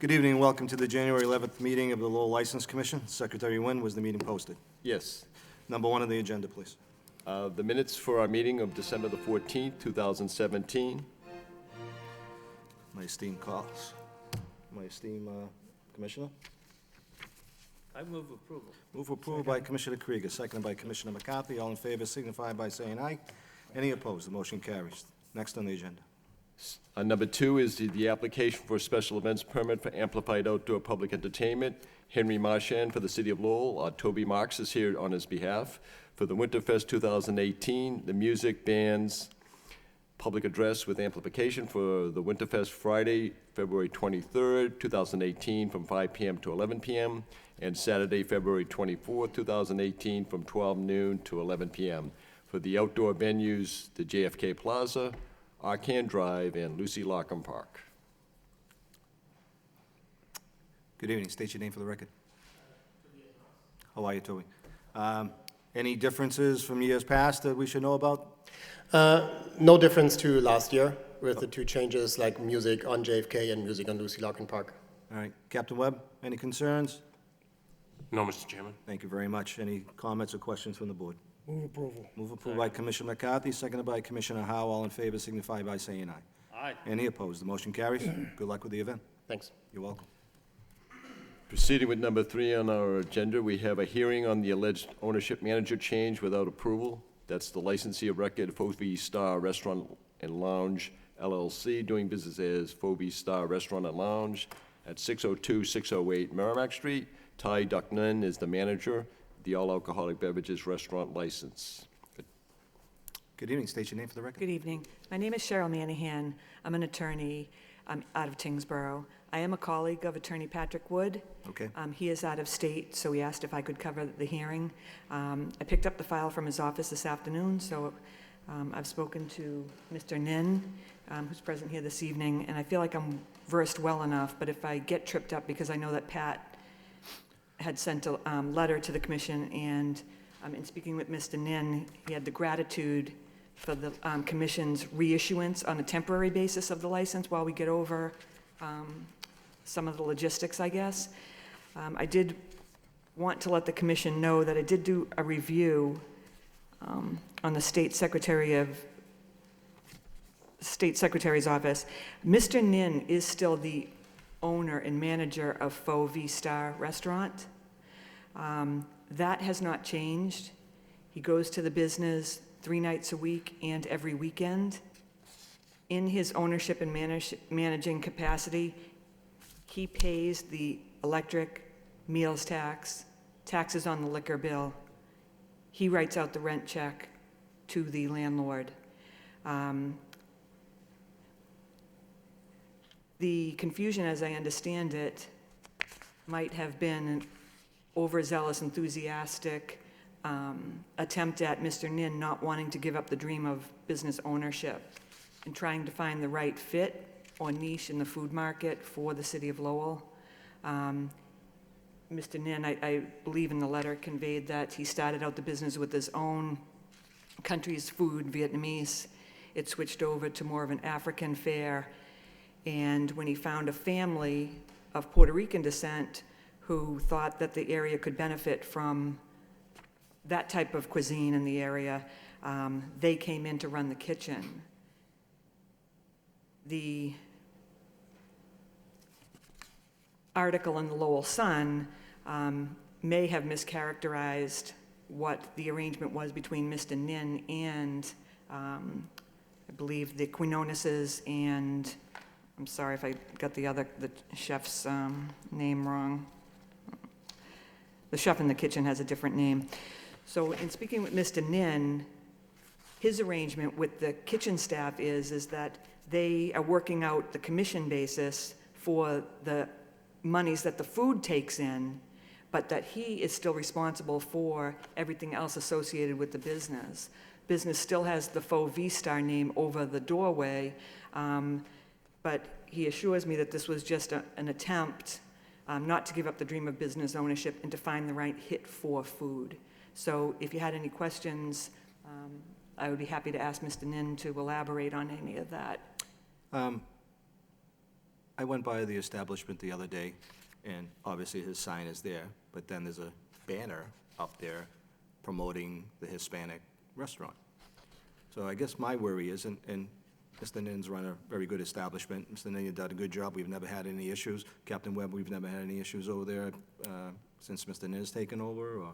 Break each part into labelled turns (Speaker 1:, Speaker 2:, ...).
Speaker 1: Good evening and welcome to the January 11th meeting of the Lowell License Commission. Secretary Nguyen, was the meeting posted?
Speaker 2: Yes.
Speaker 1: Number one on the agenda, please.
Speaker 2: The minutes for our meeting of December the 14th, 2017.
Speaker 1: My esteemed Commissioner.
Speaker 3: I move approval.
Speaker 1: Move approval by Commissioner Krieger, seconded by Commissioner McCarthy. All in favor signify by saying aye. Any opposed? The motion carries. Next on the agenda.
Speaker 2: Number two is the application for a special events permit for amplified outdoor public entertainment. Henry Marchand for the City of Lowell. Toby Marks is here on his behalf. For the Winterfest 2018, the music, bands, public address with amplification for the Winterfest Friday, February 23rd, 2018 from 5 p.m. to 11 p.m. and Saturday, February 24th, 2018 from 12 noon to 11 p.m. For the outdoor venues, the JFK Plaza, Arcan Drive, and Lucy Lockham Park.
Speaker 1: Good evening. State your name for the record. How are you, Toby? Any differences from years past that we should know about?
Speaker 4: No difference to last year with the two changes like music on JFK and music on Lucy Lockham Park.
Speaker 1: All right. Captain Webb, any concerns?
Speaker 5: No, Mr. Chairman.
Speaker 1: Thank you very much. Any comments or questions from the board?
Speaker 6: Move approval.
Speaker 1: Move approval by Commissioner McCarthy, seconded by Commissioner Howe. All in favor signify by saying aye.
Speaker 3: Aye.
Speaker 1: Any opposed? The motion carries. Good luck with the event.
Speaker 4: Thanks.
Speaker 1: You're welcome.
Speaker 2: Proceeding with number three on our agenda, we have a hearing on the alleged ownership manager change without approval. That's the licensee of record, Fovi Star Restaurant and Lounge, LLC, doing business as Fovi Star Restaurant and Lounge at 602-608 Merrimack Street. Ty Ducknan is the manager, the all-alcoholic beverages restaurant license.
Speaker 1: Good evening. State your name for the record.
Speaker 7: Good evening. My name is Cheryl Manahan. I'm an attorney. I'm out of Tingsboro. I am a colleague of Attorney Patrick Wood.
Speaker 1: Okay.
Speaker 7: He is out of state, so he asked if I could cover the hearing. I picked up the file from his office this afternoon, so I've spoken to Mr. Nin, who's present here this evening, and I feel like I'm versed well enough, but if I get tripped up, because I know that Pat had sent a letter to the commission, and in speaking with Mr. Nin, he had the gratitude for the commission's reissuance on a temporary basis of the license while we get over some of the logistics, I guess. I did want to let the commission know that I did do a review on the State Secretary's office. Mr. Nin is still the owner and manager of Fovi Star Restaurant. That has not changed. He goes to the business 3 nights a week and every weekend. In his ownership and managing capacity, he pays the electric, meals tax, taxes on the liquor bill. He writes out the rent check to the landlord. The confusion, as I understand it, might have been an overzealous, enthusiastic attempt at Mr. Nin not wanting to give up the dream of business ownership and trying to find the right fit or niche in the food market for the City of Lowell. Mr. Nin, I believe in the letter, conveyed that he started out the business with his own country's food, Vietnamese. It switched over to more of an African fare. And when he found a family of Puerto Rican descent who thought that the area could benefit from that type of cuisine in the area, they came in to run the kitchen. The article in the Lowell Sun may have mischaracterized what the arrangement was between Mr. Nin and I believe the Quinoneses and, I'm sorry if I got the chef's name wrong. The chef in the kitchen has a different name. So in speaking with Mr. Nin, his arrangement with the kitchen staff is that they are working out the commission basis for the monies that the food takes in, but that he is still responsible for everything else associated with the business. Business still has the Fovi Star name over the doorway, but he assures me that this was just an attempt not to give up the dream of business ownership and to find the right hit for food. So if you had any questions, I would be happy to ask Mr. Nin to elaborate on any of that.
Speaker 1: I went by the establishment the other day, and obviously his sign is there, but then there's a banner up there promoting the Hispanic restaurant. So I guess my worry is, and Mr. Nin's run a very good establishment. Mr. Nin, you've done a good job. We've never had any issues. Captain Webb, we've never had any issues over there since Mr. Nin has taken over, or?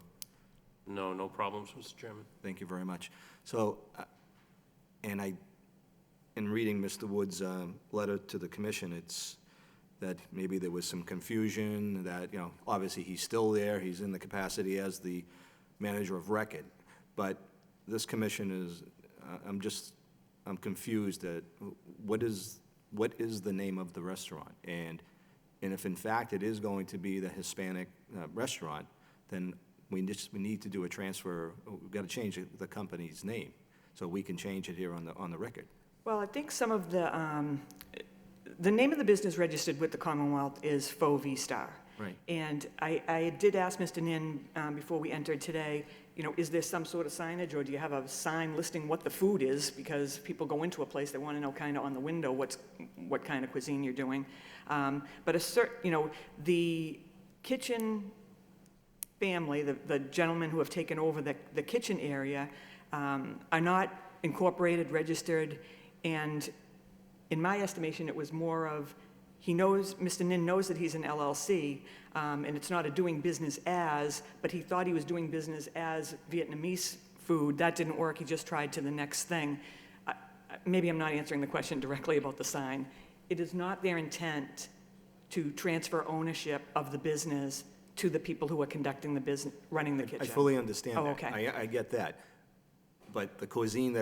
Speaker 5: No, no problems, Mr. Chairman.
Speaker 1: Thank you very much. So, and in reading Mr. Wood's letter to the commission, it's that maybe there was some confusion, that, you know, obviously he's still there, he's in the capacity as the manager of record, but this commission is, I'm confused at what is the name of the restaurant? And if in fact it is going to be the Hispanic restaurant, then we need to do a transfer. We've got to change the company's name so we can change it here on the record.
Speaker 7: Well, I think some of the name of the business registered with the Commonwealth is Faux V-Star.
Speaker 1: Right.
Speaker 7: And I did ask Mr. Nin before we entered today, you know, is there some sort of signage, or do you have a sign listing what the food is? Because people go into a place, they want to know kind of on the window what kind of cuisine you're doing. But you know, the kitchen family, the gentlemen who have taken over the kitchen area, are not incorporated, registered, and in my estimation, it was more of, Mr. Nin knows that he's an LLC, and it's not a doing business as, but he thought he was doing business as Vietnamese food. That didn't work, he just tried to the next thing. Maybe I'm not answering the question directly about the sign. It is not their intent to transfer ownership of the business to the people who are conducting the business, running the kitchen.
Speaker 1: I fully understand that.
Speaker 7: Oh, okay.
Speaker 1: I get that. But the cuisine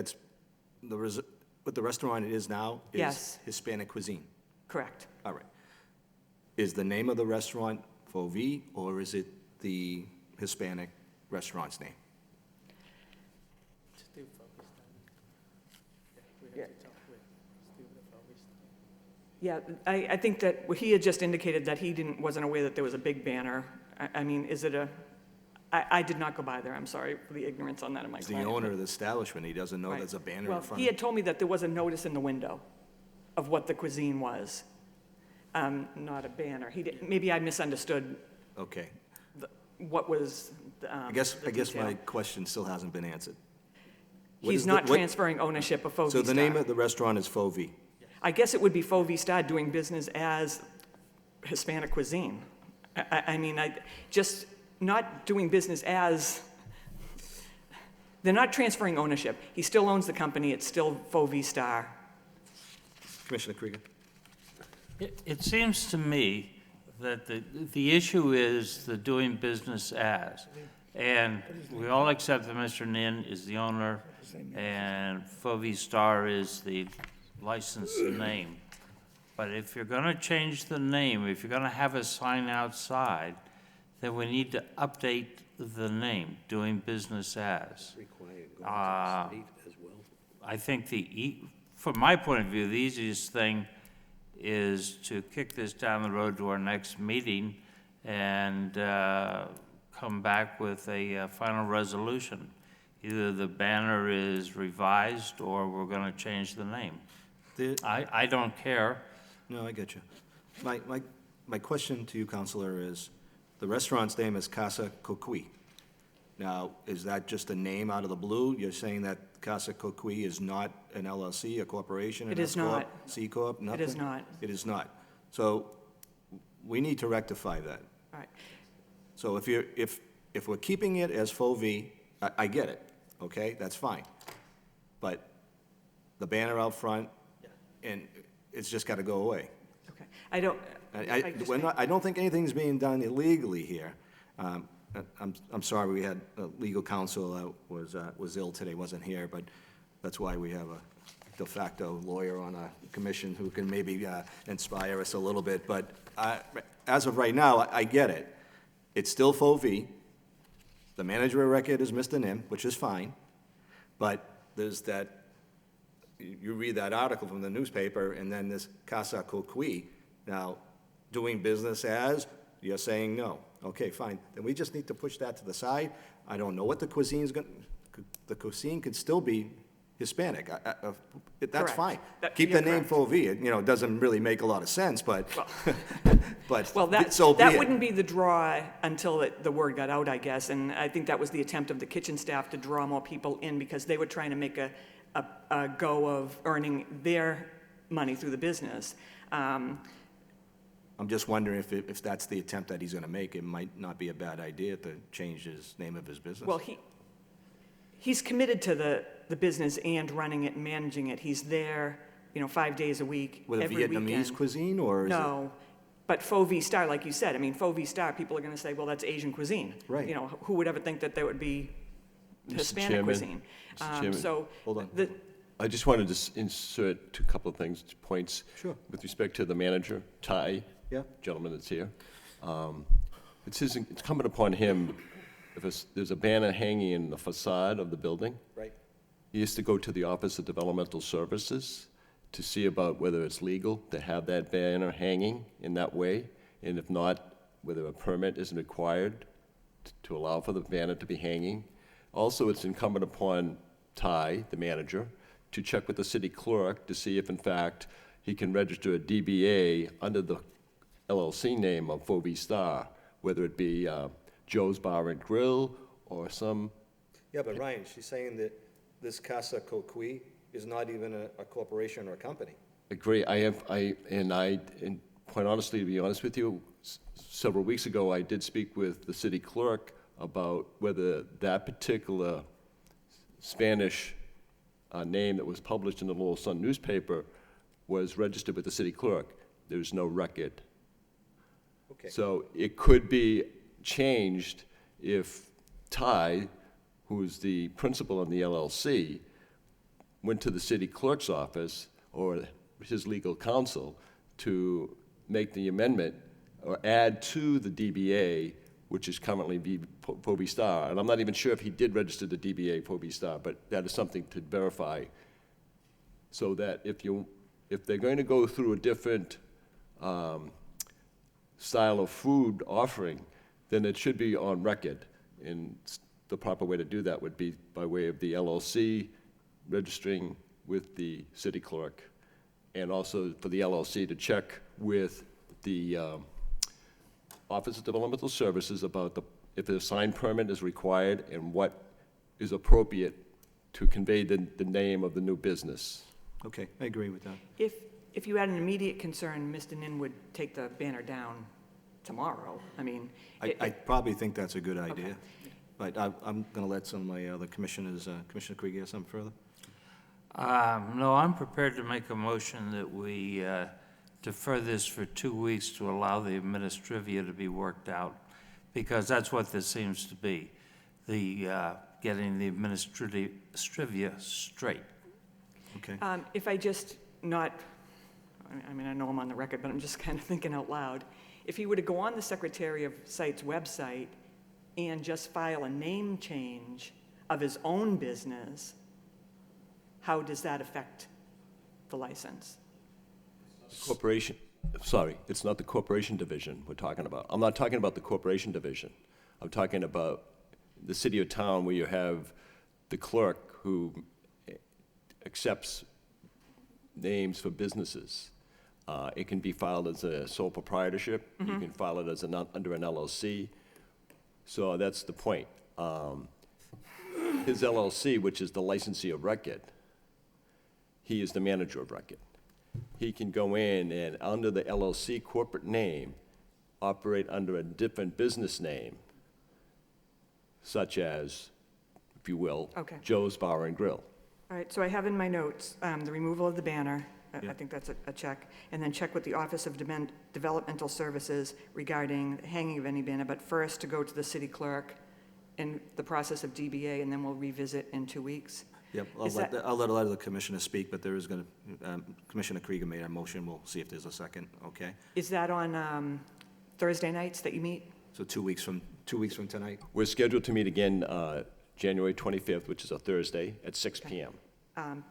Speaker 1: what the restaurant it is now is
Speaker 7: Yes.
Speaker 1: Hispanic cuisine.
Speaker 7: Correct.
Speaker 1: All right. Is the name of the restaurant Faux V, or is it the Hispanic restaurant's name?
Speaker 3: Just do Faux Vista. We have to talk with, let's do the Faux Vista.
Speaker 7: Yeah, I think that he had just indicated that he wasn't aware that there was a big banner. I mean, is it I did not go by there, I'm sorry for the ignorance on that of my
Speaker 1: He's the
Speaker 7: client.
Speaker 1: owner of the establishment, he doesn't know
Speaker 7: Right.
Speaker 1: there's a banner
Speaker 7: Well,
Speaker 1: in front
Speaker 7: he
Speaker 1: of
Speaker 7: had told me that there was a notice in the window of what the cuisine was, not a banner. Maybe I misunderstood
Speaker 1: Okay.
Speaker 7: what was
Speaker 1: I guess
Speaker 7: the
Speaker 1: my
Speaker 7: detail.
Speaker 1: question still hasn't been answered. What
Speaker 7: He's
Speaker 1: is
Speaker 7: not
Speaker 1: what-
Speaker 7: transferring ownership of Faux
Speaker 1: So the name
Speaker 7: Star.
Speaker 1: of the restaurant is Faux V.
Speaker 7: I guess it would be Faux Star doing business as Hispanic cuisine. I mean, just not doing business as, they're not transferring ownership. He still owns the company, it's still Faux Star.
Speaker 1: Commissioner Krieger?
Speaker 3: It seems to me that the issue is the doing business as. And we all accept that Mr. Nin is the owner and Faux Star is the licensed name. But if you're going to change the name, if you're going to have a sign outside, then we need to update the name, doing business as. I think from my point of view, the easiest thing is to kick this down the road to our next meeting and come back with a final resolution. Either the banner is revised or we're going to change the name. I don't care.
Speaker 1: No, I get you. My question to you, Counselor, is the restaurant's name is Casa Coqui. Now, is that just a name out of the blue? You're saying that Casa Coqui is not an LLC, a corporation?
Speaker 7: It
Speaker 1: an
Speaker 7: is
Speaker 1: S corp,
Speaker 7: not.
Speaker 1: C corp, nothing?
Speaker 7: It is not.
Speaker 1: It is not. So we need to rectify that.
Speaker 7: All right.
Speaker 1: So if we're keeping it as Faux V, I get it, okay? That's fine. But the banner out front, and it's just got to go away.
Speaker 7: Okay. I
Speaker 1: I don't think anything's being done illegally here. I'm sorry, we had legal counsel that was ill today, wasn't here, but that's why we have a de facto lawyer on a commission who can maybe inspire us a little bit. But as of right now, I get it. It's still Faux V. The manager of record is Mr. Nim, which is fine. But there's that, you read that article from the newspaper, and then this Casa Coqui. Now, doing business as, you're saying no. Okay, fine. Then we just need to push that to the side. I don't know what the cuisine's going, the cuisine could still be Hispanic. That's
Speaker 7: Correct.
Speaker 1: fine.
Speaker 7: That-
Speaker 1: Keep the
Speaker 7: you're
Speaker 1: name
Speaker 7: correct.
Speaker 1: Fauvi. It doesn't really make a lot of sense, but,
Speaker 7: Well, that,
Speaker 1: so be
Speaker 7: that
Speaker 1: it.
Speaker 7: wouldn't be the draw until the word got out, I guess, and I think that was the attempt of the kitchen staff to draw more people in because they were trying to make a go of earning their money through the business.
Speaker 1: I'm just wondering if that's the attempt that he's going to make, it might not be a bad idea to change his name of his business.
Speaker 7: Well, he's committed to the business and running it and managing it. He's there, 5 days a week,
Speaker 1: With a
Speaker 7: every
Speaker 1: Vietnamese
Speaker 7: weekend.
Speaker 1: cuisine, or is it?
Speaker 7: No, but Pho V Star, like you said, Pho V Star, people are going to say, well, that's Asian cuisine.
Speaker 1: Right.
Speaker 7: Who would ever think that there would be Hispanic
Speaker 2: Chairman,
Speaker 7: cuisine?
Speaker 2: Mr. Chairman.
Speaker 7: So,
Speaker 1: Hold on.
Speaker 2: I just wanted to insert a couple of things, points.
Speaker 1: Sure.
Speaker 2: With respect to the manager, Ty.
Speaker 1: Yeah.
Speaker 2: Gentleman that's here. It's incumbent upon him, if there's a banner hanging in the facade of the building,
Speaker 1: Right.
Speaker 2: he has to go to the Office of Developmental Services to see about whether it's legal to have that banner hanging in that way, and if not, whether a permit is required to allow for the banner to be hanging. Also, it's incumbent upon Ty, the manager, to check with the city clerk to see if, in fact, he can register a DBA under the LLC name of Pho V Star, whether it be Joe's Bar and Grill or some.
Speaker 1: Yeah, but Ryan, she's saying that this Casa Coqui is not even a corporation or a company.
Speaker 2: Agree. And quite honestly, to be honest with you, several weeks ago, I did speak with the city clerk about whether that particular Spanish name that was published in the Lowell Sun newspaper was registered with the city clerk. There's no record.
Speaker 1: Okay.
Speaker 2: So it could be changed if Ty, who's the principal in the LLC, went to the city clerk's office or his legal counsel to make the amendment or add to the DBA, which is currently Pho V Star. And I'm not even sure if he did register the DBA Pho V Star, but that is something to verify. So that if they're going to go through a different style of food offering, then it should be on record. And the proper way to do that would be by way of the LLC registering with the city clerk, and also for the LLC to check with the Office of Developmental Services about if a sign permit is required and what is appropriate to convey the name of the new business.
Speaker 1: Okay, I agree with that.
Speaker 7: if you had an immediate concern, Mr. Nin would take the banner down tomorrow.
Speaker 1: I probably think that's a good idea. But I'm going to let some of my other commissioners, Commissioner Krieger, have something further?
Speaker 3: No, I'm prepared to make a motion that we defer this for 2 weeks to allow the administrivia to be worked out, because that's what this seems to be, getting the administrivia straight.
Speaker 1: Okay.
Speaker 7: If I just not, I know I'm on the record, but I'm just kind of thinking out loud. If he were to go on the Secretary of State's website and just file a name change of his own business, how does that affect the license?
Speaker 2: Corporation, sorry, it's not the corporation division we're talking about. I'm not talking about the corporation division. I'm talking about the city or town where you have the clerk who accepts names for businesses. It can be filed as a sole proprietorship. You can file it as under an LLC. So that's the point. His LLC, which is the licensee of record, he is the manager of record. He can go in and, under the LLC corporate name, operate under a different business name, such as, if you will,
Speaker 7: Okay.
Speaker 2: Joe's Bar and Grill.
Speaker 7: All right, so I have in my notes, the removal of the banner,
Speaker 1: Yeah.
Speaker 7: I think that's a check, and then check with the Office of Developmental Services regarding hanging of any banner, but first to go to the city clerk in the process of DBA, and then we'll revisit in 2 weeks.
Speaker 1: Yep,
Speaker 7: Is that-
Speaker 1: I'll let a lot of the commissioners speak, but there is going to, Commissioner Krieger made a motion. We'll see if there's a second, okay?
Speaker 7: Is that on Thursday nights that you meet?
Speaker 1: So 2 weeks from tonight?
Speaker 2: We're scheduled to meet again January 25th, which is a Thursday, at 6
Speaker 7: Okay.
Speaker 2: PM.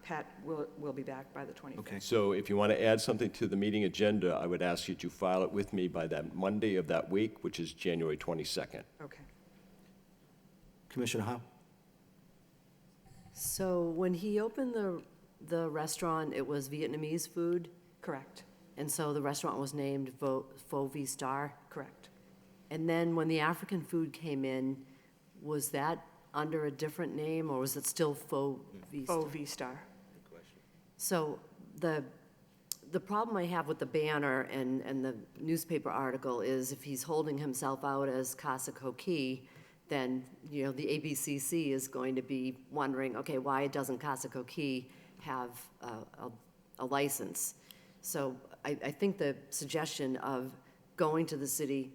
Speaker 7: Pat will be back by the 25th.
Speaker 1: Okay.
Speaker 2: So if you want to add something to the meeting agenda, I would ask you to file it with me by that Monday of that week, which is January 22nd.
Speaker 7: Okay.
Speaker 1: Commissioner Howe?
Speaker 6: So when he opened the restaurant, it was Vietnamese food,
Speaker 7: Correct,
Speaker 6: and so the restaurant was named Pho V Star.
Speaker 7: correct.
Speaker 6: And then when the African food came in, was that under a different name, or was it still Pho V Star?
Speaker 7: Pho V Star.
Speaker 6: So the problem I have with the banner and the newspaper article is if he's holding himself out as Casa Coquille, then, you know, the ABCC is going to be wondering, okay, why doesn't Casa Coquille have a license? So I think the suggestion of going to the city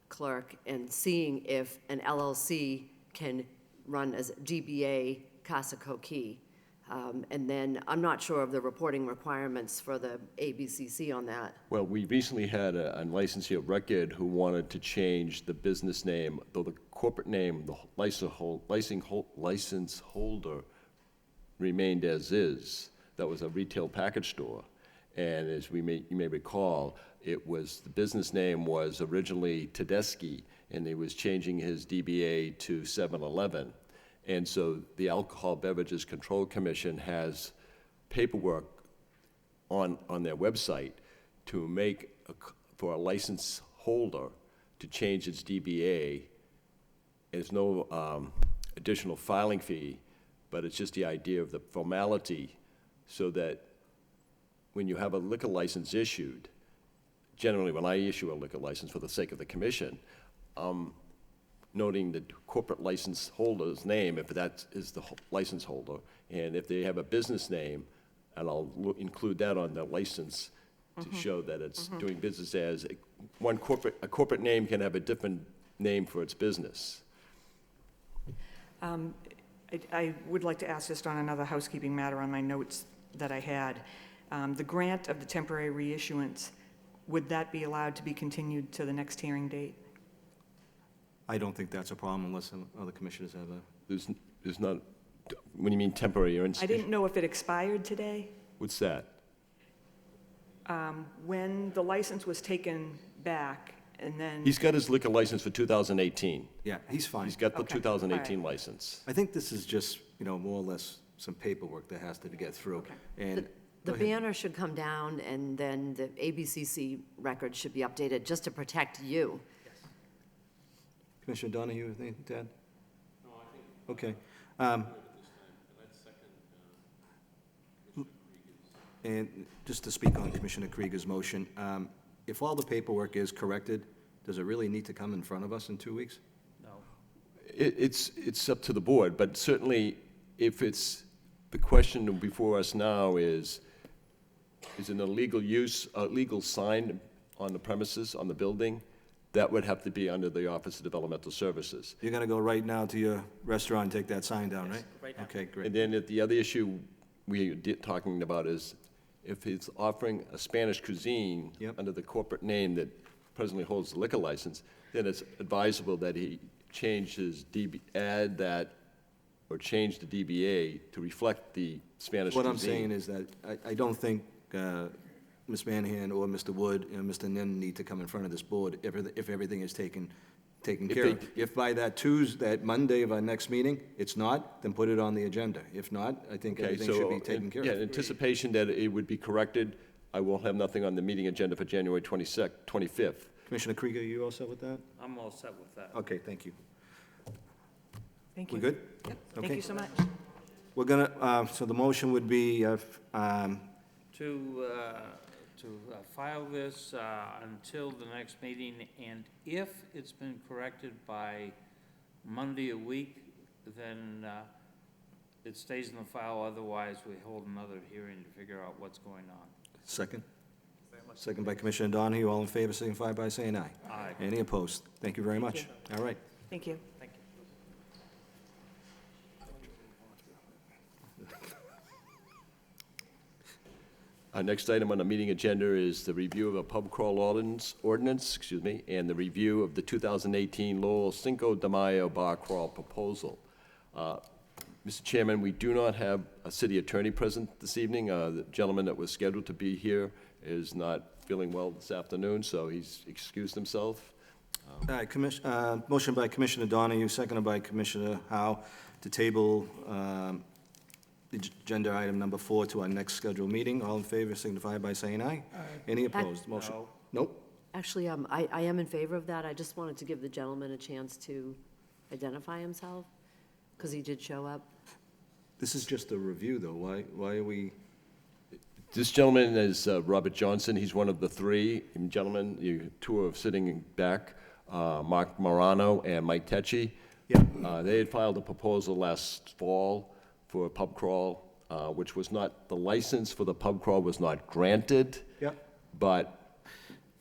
Speaker 6: clerk and seeing if an LLC can run as DBA Casa Coquille. And then I'm not sure of the reporting requirements for the ABCC on that.
Speaker 2: Well, we recently had a licensee of record who wanted to change the business name, though the corporate name, the license holder remained as is. That was a retail package store. And as you may recall, the business name was originally Tedeschi, and he was changing his DBA to 7-Eleven. And so the Alcohol Beverages Control Commission has paperwork on their website to make, for a license holder to change its DBA. There's no additional filing fee, but it's just the idea of the formality so that when you have a liquor license issued, generally when I issue a liquor license for the sake of the commission, noting the corporate license holder's name, if that is the license holder, and if they have a business name, and I'll include that on the license to show that it's doing business as, a corporate name can have a different name for its business.
Speaker 7: I would like to ask just on another housekeeping matter on my notes that I had. The grant of the temporary reissuance, would that be allowed to be continued to the next hearing date?
Speaker 1: I don't think that's a problem unless some other commissioners have a,
Speaker 2: There's not, when you mean temporary or
Speaker 7: I didn't know if it expired today.
Speaker 2: what's that?
Speaker 7: When the license was taken back, and then,
Speaker 2: He's got his liquor license for 2018.
Speaker 1: yeah, he's fine.
Speaker 2: He's got the
Speaker 7: Okay,
Speaker 2: 2018
Speaker 7: all right.
Speaker 2: license.
Speaker 1: I think this is just, you know, more or less some paperwork that has to get through. And
Speaker 6: The
Speaker 1: go ahead.
Speaker 6: banner should come down, and then the ABCC record should be updated just to protect you.
Speaker 1: Commissioner Donahue, anything to add? No, I think. Okay. And just to speak on Commissioner Krieger's motion, if all the paperwork is corrected, does it really need to come in front of us in 2 weeks?
Speaker 3: No.
Speaker 2: It's up to the board, but certainly if it's, the question before us now is an illegal use, a legal sign on the premises, on the building? That would have to be under the Office of Developmental Services.
Speaker 1: You're going to go right now to your restaurant and take that sign down, right?
Speaker 5: right now.
Speaker 1: Okay, great.
Speaker 2: And then the other issue we did talking about is if he's offering a Spanish cuisine
Speaker 1: Yep.
Speaker 2: under the corporate name that presently holds the liquor license, then it's advisable that he change his add that, or change the DBA to reflect the Spanish cuisine.
Speaker 1: What I'm saying is that I don't think Ms. Manahan or Mr. Wood and Mr. Nin need to come in front of this board if everything is taken care of. If by that Monday of our next meeting, it's not, then put it on the agenda. If not, I think
Speaker 2: Okay,
Speaker 1: everything should be
Speaker 2: so,
Speaker 1: taken care
Speaker 2: yeah,
Speaker 1: of.
Speaker 2: in anticipation that it would be corrected, I will have nothing on the meeting agenda for January 25th.
Speaker 1: Commissioner Krieger, you all set with that?
Speaker 3: I'm all set with that.
Speaker 1: Okay, thank you.
Speaker 7: thank you.
Speaker 1: We good?
Speaker 7: Yep,
Speaker 1: Okay.
Speaker 7: thank you so much.
Speaker 1: We're gonna, so the motion would be,
Speaker 3: To file this until the next meeting, and if it's been corrected by Monday a week, then it stays in the file, otherwise we hold another hearing to figure out what's going on.
Speaker 1: second? Second by Commissioner Donahue. All in favor, signify by saying aye.
Speaker 3: Aye.
Speaker 1: Any opposed? Thank you very much. All right.
Speaker 7: Thank you.
Speaker 2: Our next item on the meeting agenda is the review of a pub crawl ordinance, and the review of the 2018 Lowell Cinco de Mayo bar crawl proposal. Mr. Chairman, we do not have a city attorney present this evening. The gentleman that was scheduled to be here is not feeling well this afternoon, so he's excused himself.
Speaker 1: All right, motion by Commissioner Donahue, seconded by Commissioner Howe, to table agenda item number 4 to our next scheduled meeting. All in favor signify by saying aye. Any opposed? Motion? Nope.
Speaker 6: Actually, I am in favor of that. I just wanted to give the gentleman a chance to identify himself, because he did show up.
Speaker 1: This is just a review, though. Why are we,
Speaker 2: This gentleman is Robert Johnson. He's one of the three gentlemen, you two are sitting back, Mark Morano and Mike Tecci.
Speaker 1: yeah,
Speaker 2: They had filed a proposal last fall for a pub crawl, which was not, the license for the pub crawl was not granted.
Speaker 1: yeah,
Speaker 2: But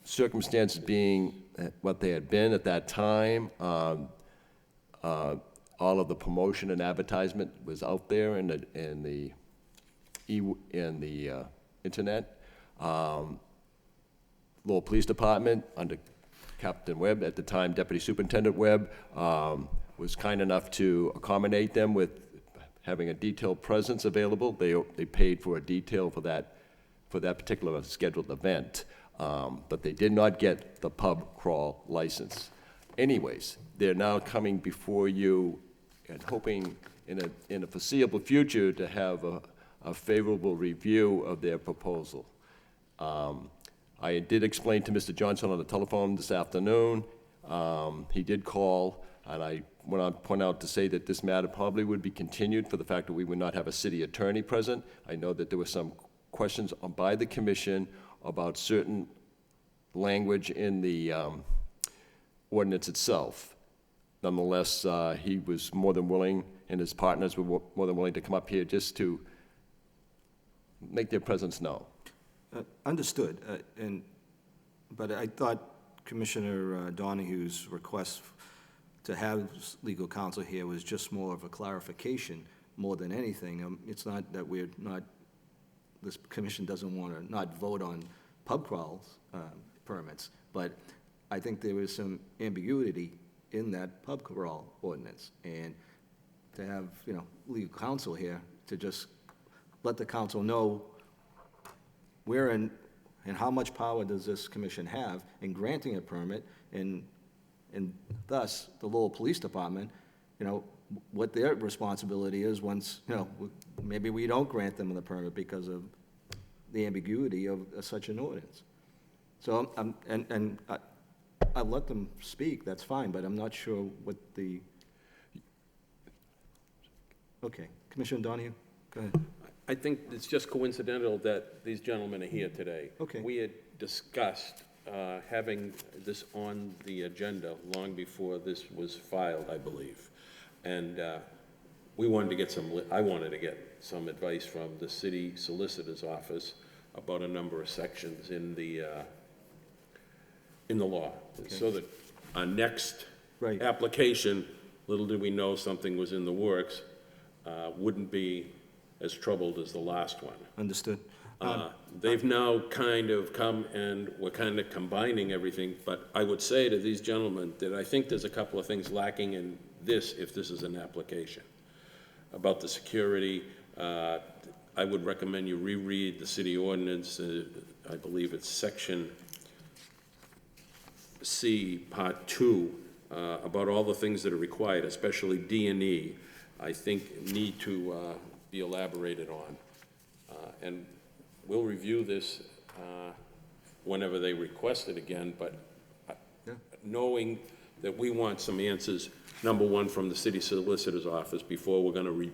Speaker 2: circumstances being what they had been at that time, all of the promotion and advertisement was out there in the internet. Lowell Police Department, under Captain Webb, at the time Deputy Superintendent Webb, was kind enough to accommodate them with having a detailed presence available. They paid for a detail for that particular scheduled event, but they did not get the pub crawl license. Anyways, they're now coming before you and hoping in a foreseeable future to have a favorable review of their proposal. I did explain to Mr. Johnson on the telephone this afternoon. He did call, and I went on to point out to say that this matter probably would be continued for the fact that we would not have a city attorney present. I know that there were some questions by the commission about certain language in the ordinance itself. Nonetheless, he was more than willing, and his partners were more than willing to come up here just to make their presence known.
Speaker 1: understood. But I thought Commissioner Donahue's request to have legal counsel here was just more of a clarification more than anything. It's not that we're not, this commission doesn't want to not vote on pub crawls permits, but I think there was some ambiguity in that pub crawl ordinance. And to have, legal counsel here to just let the council know where and how much power does this commission have in granting a permit, and thus the Lowell Police Department, what their responsibility is once, maybe we don't grant them the permit because of the ambiguity of such an ordinance. So, I'll let them speak, that's fine, but I'm not sure what the, okay, Commissioner Donahue, go ahead.
Speaker 5: I think it's just coincidental that these gentlemen are here today.
Speaker 1: Okay.
Speaker 5: We had discussed having this on the agenda long before this was filed, I believe. And we wanted to get I wanted to get some advice from the city solicitor's office about a number of sections in the law. So that our next
Speaker 1: Right.
Speaker 5: application, little did we know something was in the works, wouldn't be as troubled as the last one.
Speaker 1: Understood.
Speaker 5: They've now kind of come and we're kind of combining everything, but I would say to these gentlemen that I think there's a couple of things lacking in this, if this is an application. About the security, I would recommend you reread the city ordinance. I believe it's section C, part 2, about all the things that are required, especially D&E, I think need to be elaborated on. And we'll review this whenever they request it again, but knowing that we want some answers, number one, from the city solicitor's office before we're going to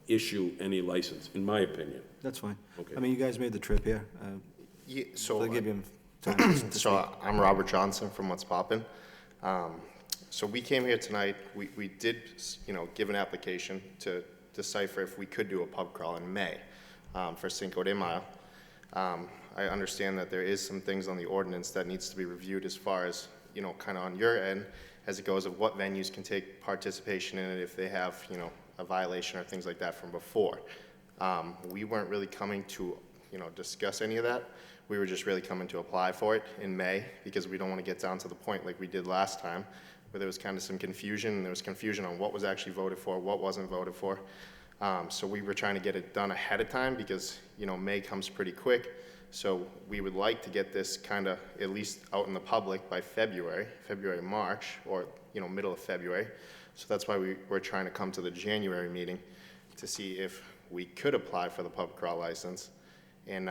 Speaker 5: issue any license, in my opinion.
Speaker 1: That's fine.
Speaker 5: Okay.
Speaker 1: I mean, you guys made the trip here.
Speaker 4: Yeah,
Speaker 1: They'll give you time to speak.
Speaker 4: So I'm Robert Johnson from What's Poppin'. So we came here tonight, we did, give an application to decipher if we could do a pub crawl in May for Cinco de Mayo. I understand that there is some things on the ordinance that needs to be reviewed as far as, kind of on your end, as it goes of what venues can take participation in it if they have, a violation or things like that from before. We weren't really coming to, discuss any of that. We were just really coming to apply for it in May because we don't want to get down to the point like we did last time where there was kind of some confusion, and there was confusion on what was actually voted for, what wasn't voted for. So we were trying to get it done ahead of time because, May comes pretty quick. So we would like to get this kind of at least out in the public by February, March, or, middle of February. So that's why we're trying to come to the January meeting to see if we could apply for the pub crawl license. And,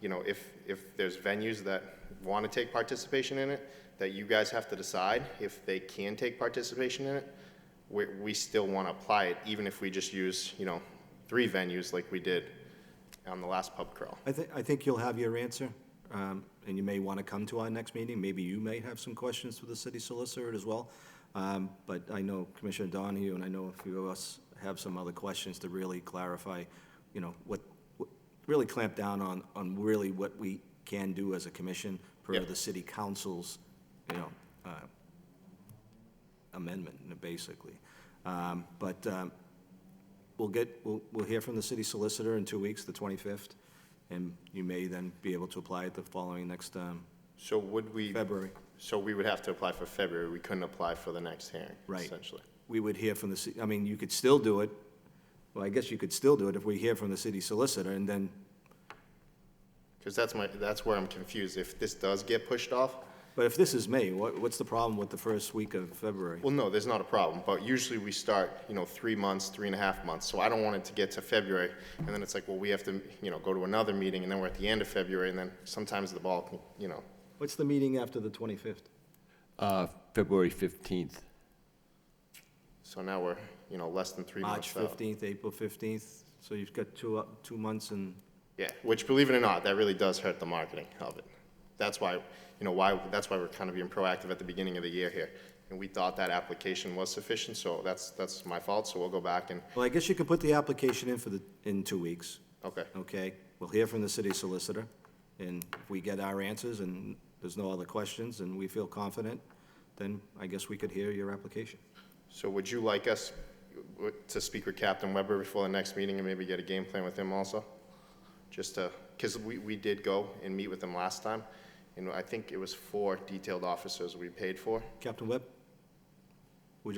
Speaker 4: you know, if there's venues that want to take participation in it, that you guys have to decide if they can take participation in it, we still want to apply it, even if we just use, you know, 3 venues like we did on the last pub crawl.
Speaker 1: I think you'll have your answer, and you may want to come to our next meeting. Maybe you may have some questions for the city solicitor as well. But I know Commissioner Donahue, and I know a few of us have some other questions to really clarify, you know, what really clamp down on really what we can do as a commission per
Speaker 4: Yep.
Speaker 1: the city council's, you know, amendment, basically. But we'll hear from the city solicitor in 2 weeks, the 25th, and you may then be able to apply it the following next
Speaker 4: So would we?
Speaker 1: February.
Speaker 4: So we would have to apply for February. We couldn't apply for the next hearing,
Speaker 1: Right.
Speaker 4: essentially.
Speaker 1: We would hear from the, I mean, you could still do it, well, I guess you could still do it if we hear from the city solicitor, and then,
Speaker 4: Because that's where I'm confused. If this does get pushed off,
Speaker 1: but if this is May, what's the problem with the first week of February?
Speaker 4: well, no, there's not a problem. But usually we start, you know, 3 months, 3.5 months. So I don't want it to get to February, and then it's like, well, we have to, you know, go to another meeting, and then we're at the end of February, and then sometimes the ball, you know.
Speaker 1: What's the meeting after the 25th?
Speaker 2: February 15th.
Speaker 4: So now we're, you know, less than 3
Speaker 1: March
Speaker 4: months out.
Speaker 1: 15th, April 15th, so you've got 2 months and,
Speaker 4: Yeah, which, believe it or not, that really does hurt the marketing of it. That's why, you know, that's why we're kind of being proactive at the beginning of the year here. And we thought that application was sufficient, so that's my fault, so we'll go back and,
Speaker 1: well, I guess you could put the application in 2 weeks,
Speaker 4: okay.
Speaker 1: okay? We'll hear from the city solicitor, and if we get our answers and there's no other questions and we feel confident, then I guess we could hear your application.
Speaker 4: So would you like us to speak with Captain Weber before the next meeting and maybe get a game plan with him also? Just to, because we did go and meet with him last time, and I think it was 4 detailed officers we paid for.
Speaker 1: Captain Webb, how would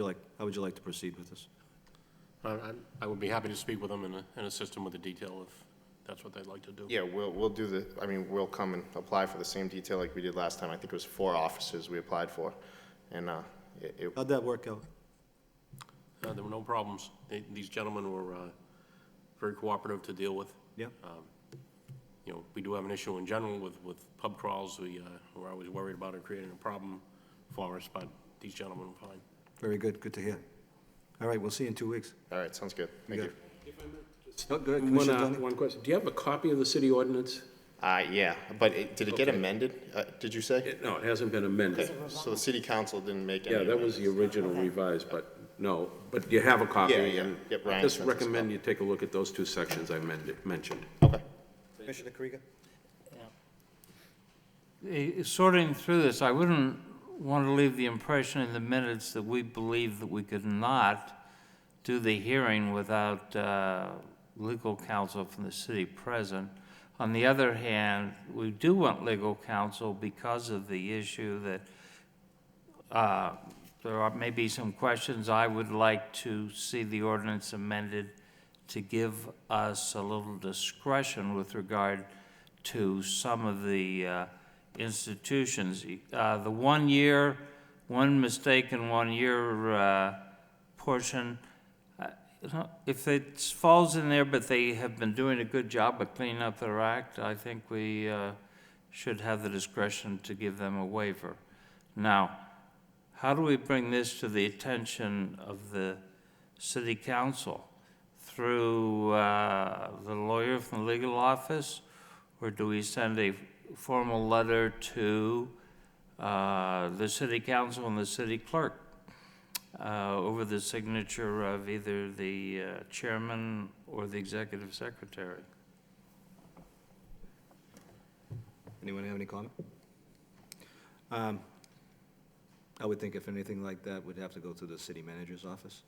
Speaker 1: you like to proceed with this?
Speaker 8: I would be happy to speak with them and assist them with the detail if that's what they'd like to do.
Speaker 4: Yeah, we'll do we'll come and apply for the same detail like we did last time. I think it was 4 officers we applied for, and
Speaker 1: How'd that work out?
Speaker 8: There were no problems. These gentlemen were very cooperative to deal with.
Speaker 1: Yeah?
Speaker 8: You know, we do have an issue in general with pub crawls. We're always worried about it creating a problem for us, but these gentlemen were fine.
Speaker 1: Very good, good to hear. All right, we'll see you in 2 weeks.
Speaker 4: all right, sounds good. Thank you.
Speaker 1: Oh, good, Commissioner Dunn?
Speaker 5: One question. Do you have a copy of the city ordinance?
Speaker 4: Yeah, but did it get
Speaker 5: Okay.
Speaker 4: amended, did you say?
Speaker 5: No, it hasn't been amended.
Speaker 4: Okay, so the city council didn't make any.
Speaker 5: Yeah, that was the original revised, but no, but you have a copy.
Speaker 4: Yeah, yeah.
Speaker 5: and
Speaker 4: Yep, Ryan
Speaker 5: I just
Speaker 4: sent us a
Speaker 5: recommend you take a look at those 2 sections I mentioned.
Speaker 4: Okay.
Speaker 1: Commissioner Krieger?
Speaker 3: Sorting through this, I wouldn't want to leave the impression in the minutes that we believe that we could not do the hearing without legal counsel from the city present. On the other hand, we do want legal counsel because of the issue that there are maybe some questions I would like to see the ordinance amended to give us a little discretion with regard to some of the institutions. The 1 year, one mistake in 1 year portion, if it falls in there, but they have been doing a good job of cleaning up their act, I think we should have the discretion to give them a waiver. Now, how do we bring this to the attention of the city council? Through the lawyer from the legal office? Or do we send a formal letter to the city council and the city clerk over the signature of either the chairman or the executive secretary?
Speaker 1: Anyone have any comment? I would think if anything like that, would have to go to the city manager's office,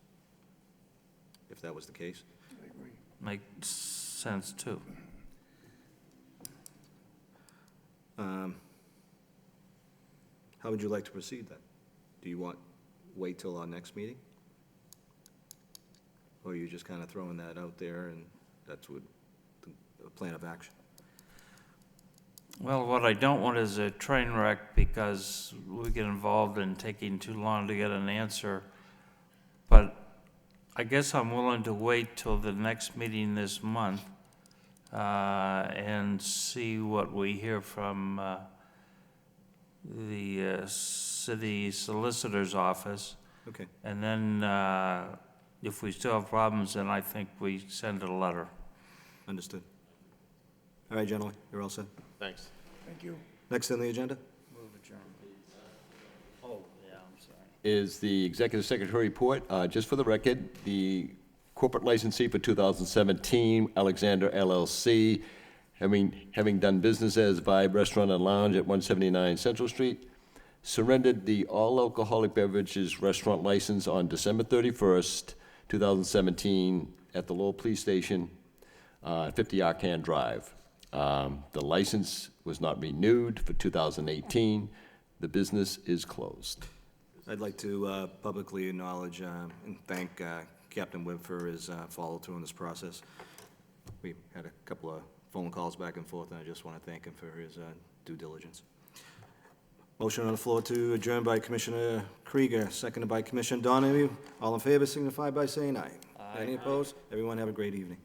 Speaker 1: if that was the case.
Speaker 3: Makes sense, too.
Speaker 1: How would you like to proceed then? Do you wait till our next meeting? Or are you just kind of throwing that out there and that's what the plan of action?
Speaker 3: Well, what I don't want is a train wreck because we get involved in taking too long to get an answer. But I guess I'm willing to wait till the next meeting this month and see what we hear from the city solicitor's office.
Speaker 1: Okay,
Speaker 3: And then if we still have problems, then I think we send a letter.
Speaker 1: understood. All right, gentlemen, you're all set.
Speaker 4: Thanks.
Speaker 1: Next on the agenda?
Speaker 3: Oh, yeah, I'm sorry.
Speaker 2: Is the executive secretary report. Just for the record, the corporate licensee for 2017, Alexander LLC, having done business as Vibe Restaurant and Lounge at 179 Central Street, surrendered the all alcoholic beverages restaurant license on December 31st, 2017, at the Lowell Police Station, 50 Arcan Drive. The license was not renewed for 2018. The business is closed.
Speaker 1: I'd like to publicly acknowledge and thank Captain Webb for his follow-through in this process. We had a couple of phone calls back and forth, and I just want to thank him for his due diligence. Motion on the floor to adjourn by Commissioner Krieger, seconded by Commissioner Donahue. All in favor signify by saying aye. Any opposed? Everyone have a great evening.